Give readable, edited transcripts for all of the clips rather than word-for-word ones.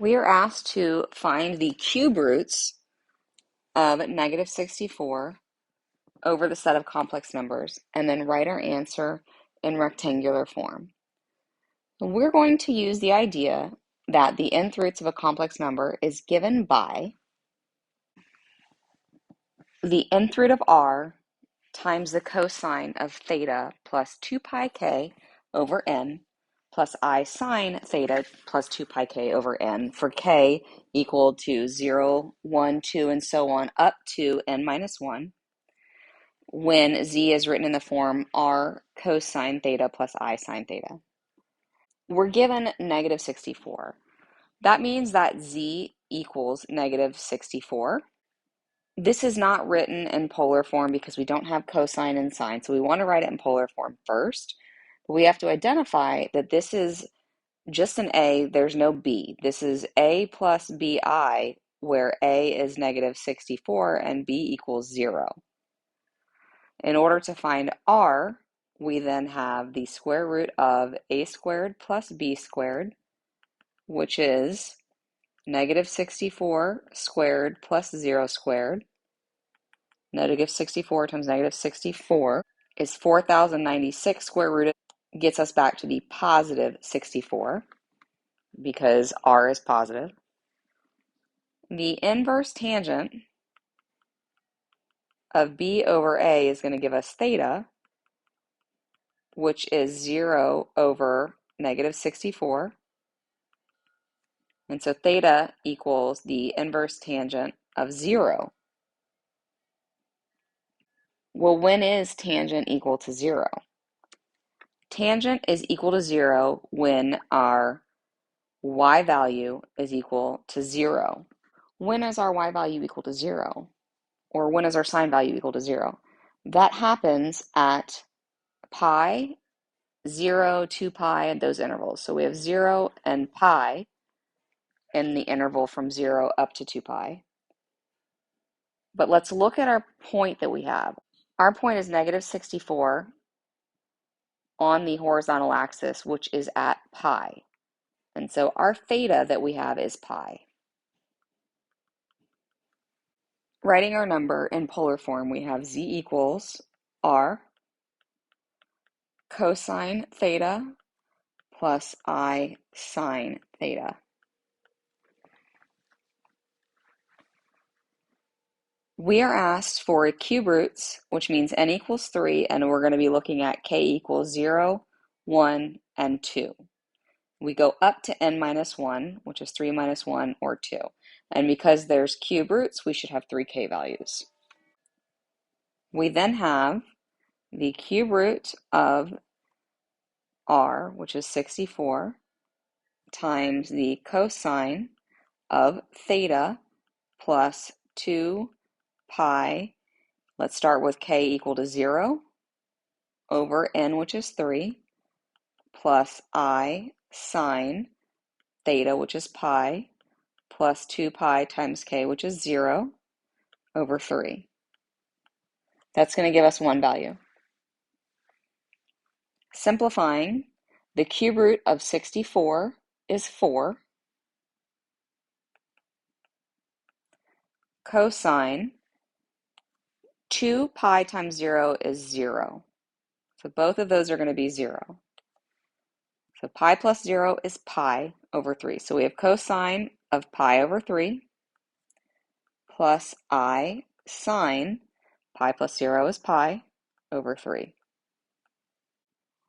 We are asked to find the cube roots of -64 over the set of complex numbers and then write our answer in rectangular form. We're going to use the idea that the nth roots of a complex number is given by the nth root of r times the cosine of theta plus 2 pi k over n plus I sine theta plus 2 pi k over n for k equal to 0, 1, 2, and so on up to n minus 1, when z is written in the form r cosine theta plus I sine theta. We're given -64. That means that z equals -64. This is not written in polar form because we don't have cosine and sine, so we want to write it in polar form first. But we have to identify that this is just an a, there's no b. This is a plus bi, where a is -64 and b equals 0. In order to find r, we then have the square root of a squared plus b squared, which is -64 squared plus 0 squared. -64 times -64 is 4,096. Square root gets us back to the positive 64 because r is positive. The inverse tangent of b over a is going to give us theta, which is 0 over -64. And so theta equals the inverse tangent of 0. Well, when is tangent equal to 0? Tangent is equal to 0 when our y value is equal to 0. When is our y value equal to 0? Or when is our sine value equal to 0? That happens at pi, 0, 2 pi, and those intervals. So we have 0 and pi in the interval from 0 up to 2 pi. But let's look at our point that we have. Our point is -64 on the horizontal axis, which is at pi. And so our theta that we have is pi. Writing our number in polar form, we have z equals r cosine theta plus I sine theta. We are asked for cube roots, which means n equals 3, and we're going to be looking at k equals 0, 1, and 2. We go up to n minus 1, which is 3 minus 1, or 2. And because there's cube roots, we should have 3k values. We then have the cube root of r, which is 64, times the cosine of theta plus 2 pi, let's start with k equal to 0, over n, which is 3, plus I sine theta, which is pi, plus 2 pi times k, which is 0, over 3. That's going to give us one value. Simplifying, the cube root of 64 is 4. Cosine 2 pi times 0 is 0. So both of those are going to be 0. So pi plus 0 is pi over 3. So we have cosine of pi over 3 plus I sine pi plus 0 is pi over 3.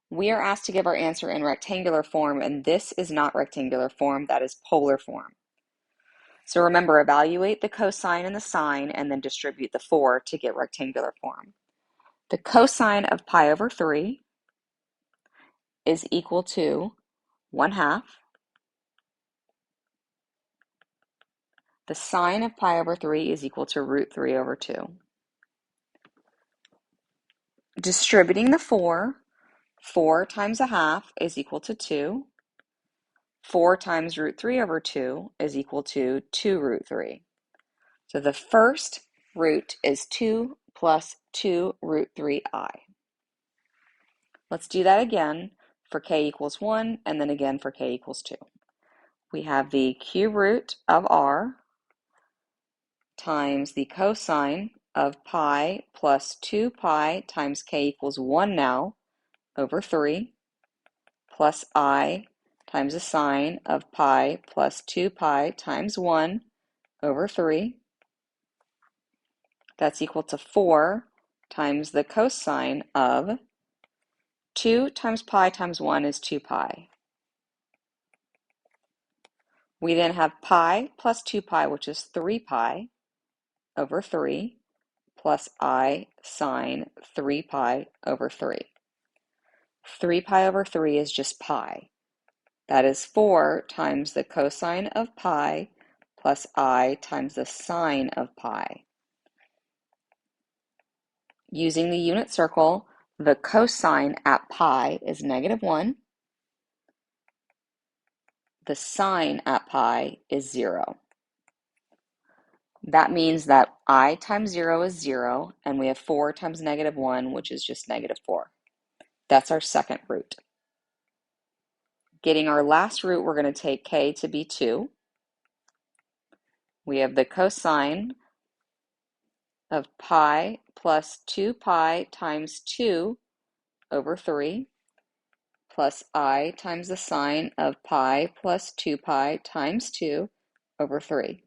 We are asked to give our answer in rectangular form, and this is not rectangular form, that is polar form. So remember, evaluate the cosine and the sine and then distribute the 4 to get rectangular form. The cosine of pi over 3 is equal to 1/2. The sine of pi over 3 is equal to √3 over 2. Distributing the 4, 4 times 1/2 is equal to 2. 4 times √3 over 2 is equal to 2 √3. So the first root is 2 plus 2 √3i. Let's do that again for k equals 1 and then again for k equals 2. we have the cube root of r times the cosine of pi plus 2 pi times k equals 1 now over 3 plus I times the sine of pi plus 2 pi times 1 over 3. That's equal to 4 times the cosine of 2 times pi times 1 is 2 pi. We then have pi plus 2 pi, which is 3 pi over 3, plus I sine 3 pi over 3. 3 pi over 3 is just pi. That is 4 times the cosine of pi plus I times the sine of pi. Using the unit circle, the cosine at pi is -1. The sine at pi is 0. That means that I times 0 is 0, and we have 4 times -1, which is just -4. That's our second root. Getting our last root, we're going to take k to be 2. We have the cosine of pi plus 2 pi times 2 over 3 plus I times the sine of pi plus 2 pi times 2 over 3.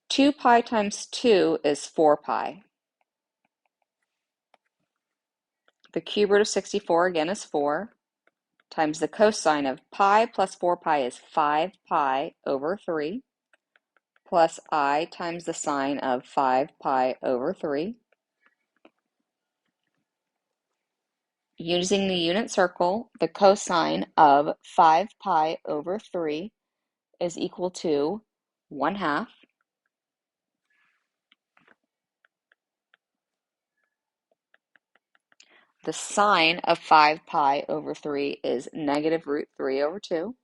2 pi times 2 is 4 pi. The cube root of 64 again is 4 times the cosine of pi plus 4 pi is 5 pi over 3 plus I times the sine of 5 pi over 3. Using the unit circle, the cosine of 5 pi over 3 is equal to 1/2. The sine of 5 pi over 3 is -√3 over 2.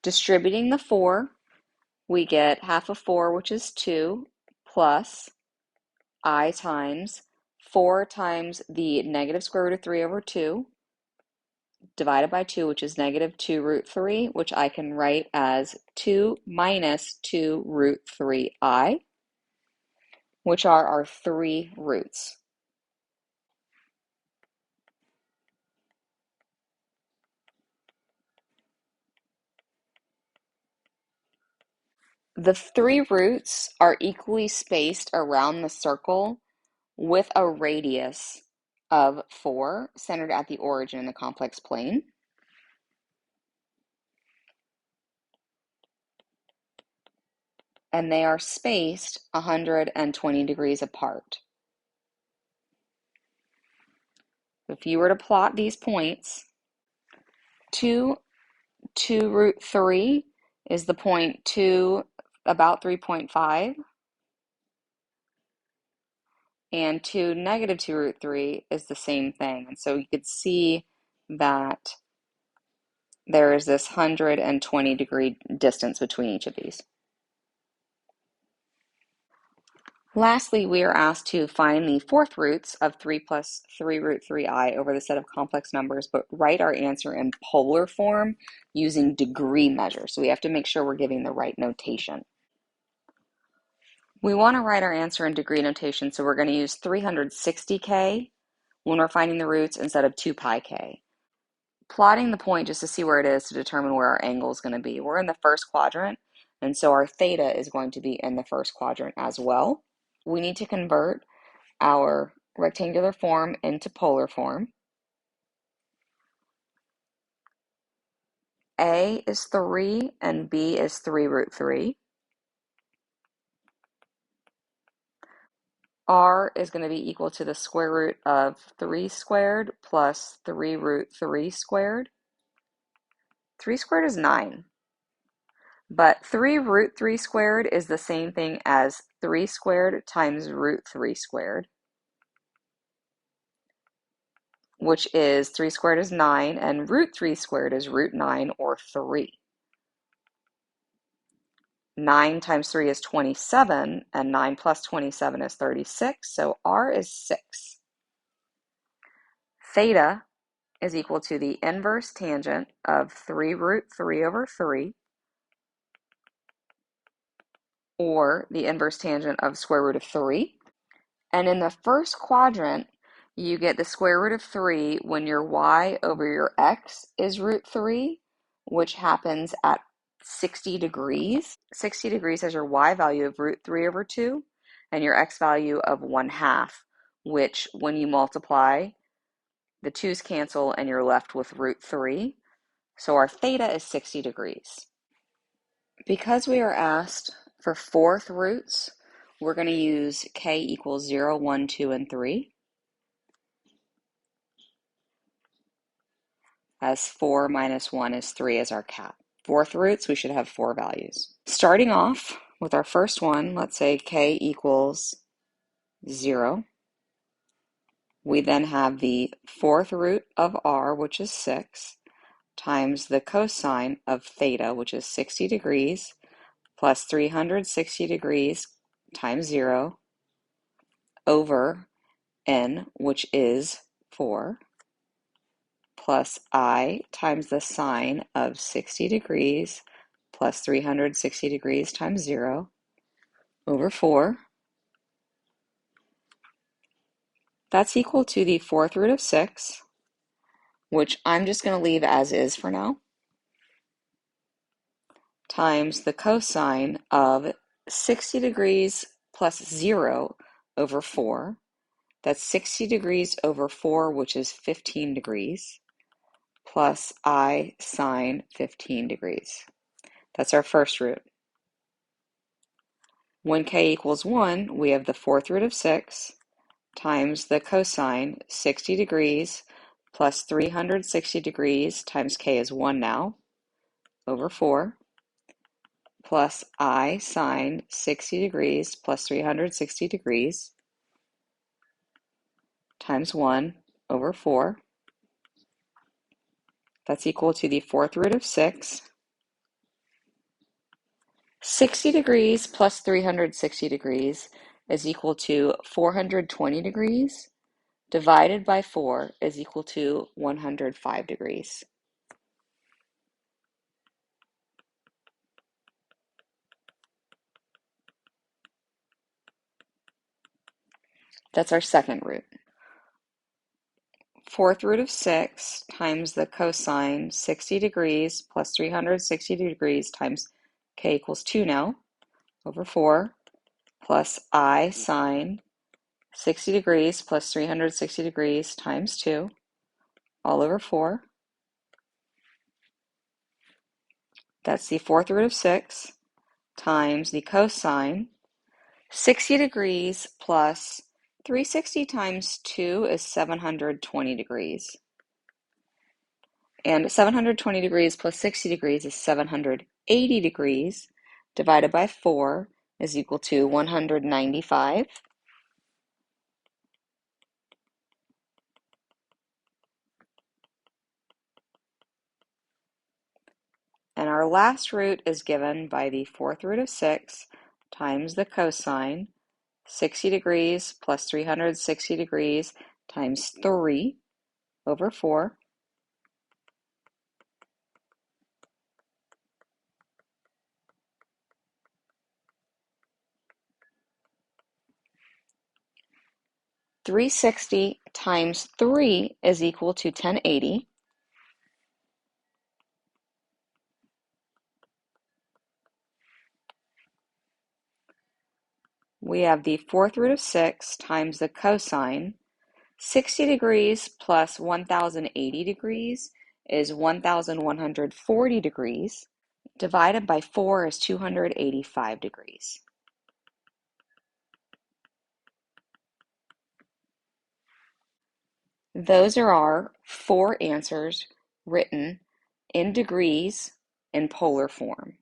Distributing the 4, we get half of 4, which is 2, plus I times 4 times the negative square root of 3 over 2, divided by 2, which is -2√3, which I can write as 2 minus 2√3i, which are our 3 roots. The 3 roots are equally spaced around the circle with a radius of 4 centered at the origin in the complex plane. And they are spaced 120 degrees apart. If you were to plot these points, 2√3 is the point 2, about 3.5, and 2 negative 2√3 is the same thing. And so you could see that there is this 120 degree distance between each of these. Lastly, we are asked to find the fourth roots of 3 plus 3√3i over the set of complex numbers, but write our answer in polar form using degree measures. So we have to make sure we're giving the right notation. We want to write our answer in degree notation, so we're going to use 360k when we're finding the roots instead of 2 pi k. Plotting the point just to see where it is to determine where our angle is going to be. We're in the first quadrant, and so our theta is going to be in the first quadrant as well. We need to convert our rectangular form into polar form. A is 3 and B is 3√3. R is going to be equal to the square root of 3 squared plus 3√3 squared. 3 squared is 9. But 3√3 squared is the same thing as 3 squared times √3 squared, which is 3 squared is 9, and √3 squared is √9, or 3. 9 times 3 is 27, and 9 plus 27 is 36, so R is 6. Theta is equal to the inverse tangent of 3 root 3 over 3, or the inverse tangent of square root of 3. And in the first quadrant, you get the square root of 3 when your y over your x is root 3, which happens at 60 degrees. 60 degrees has your y value of root 3 over 2 and your x value of 1/2, which when you multiply, the 2's cancel and you're left with root 3. So our theta is 60 degrees. Because we are asked for fourth roots, we're going to use k equals 0, 1, 2, and 3. As 4 minus 1 is 3 as our cap. Fourth roots, we should have 4 values. Starting off with our first one, let's say k equals 0. We then have the fourth root of r, which is 6, times the cosine of theta, which is 60 degrees, plus 360 degrees times 0, over n, which is 4, plus I times the sine of 60 degrees plus 360 degrees times 0, over 4. That's equal to the fourth root of 6, which I'm just going to leave as is for now, times the cosine of 60 degrees plus 0 over 4. That's 60 degrees over 4, which is 15 degrees, plus I sine 15 degrees. That's our first root. When k equals 1, we have the fourth root of 6 times the cosine 60 degrees plus 360 degrees times k is 1 now, over 4, plus I sine 60 degrees plus 360 degrees times 1 over 4. That's equal to the fourth root of 6. 60 degrees plus 360 degrees is equal to 420 degrees, divided by 4 is equal to 105 degrees. That's our second root. Fourth root of 6 times the cosine 60 degrees plus 360 degrees times k equals 2 now, over 4, plus I sine 60 degrees plus 360 degrees times 2, all over 4. That's the fourth root of 6 times the cosine 60 degrees plus 360 times 2 is 720 degrees. And 720 degrees plus 60 degrees is 780 degrees, divided by 4 is equal to 195. And our last root is given by the fourth root of 6 times the cosine 60 degrees plus 360 degrees times 3 over 4. $360 times 3 is equal to 1080. We have the fourth root of 6 times the cosine. 60 degrees plus 1080 degrees is 1140 degrees. Divided by 4 is 285 degrees. Those are our 4 answers written in degrees in polar form.